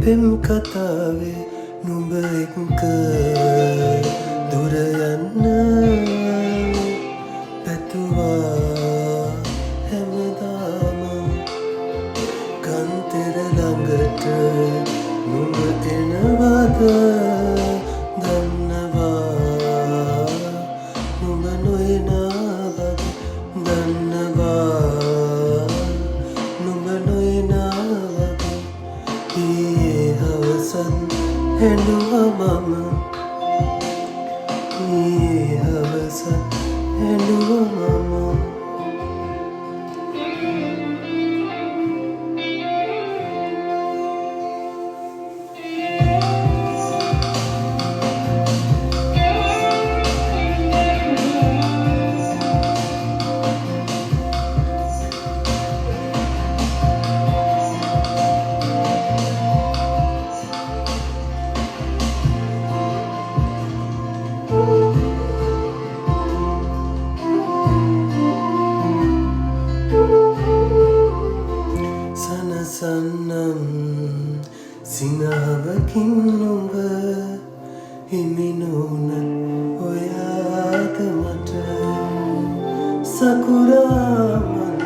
පෙම් කතාවේ නුඹ එක්ක දුර යන්න පැතුවා හැමදාම කන්තෙර ළඟට නුඹ එනවද දන්නවා නුඹ නොයනා බව දන්නවා නුඹ නොයනා බව ඊයේ හවසත් හැඬුවා මම ඊයේ හවසත් හැඬුවා මම සනසන්නම් සිනාවකින් නුඹ හිමි නොවුනත් ඔයාද මට සකුරා මල්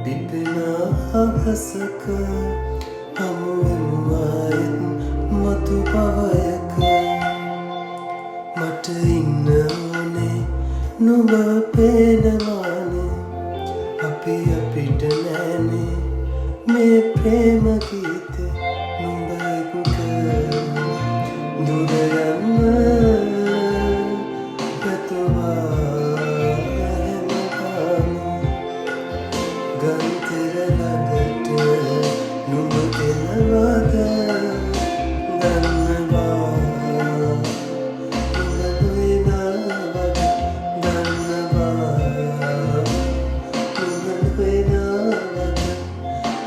පිපෙන හවසක හමුවෙමු ආයෙත් මතු පවයක මට ඉන්න ඕනේ නුඹ පේනවානේ අපි අපිට නෑනේ මේ ප්‍රේම ගීතේ නුඹ එක්ක දුර යන්න පැතුවා හැමදාම ගන්තර ළඟට නුඹ එනවද දන්නවා නුඹ නොයනවද දන්නවා නුඹ නොයනවද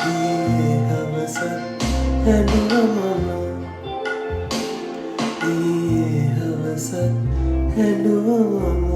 ඊයේ හවසත් හැඬුවා මම ඊයේ හවසත් හැඬුවා මම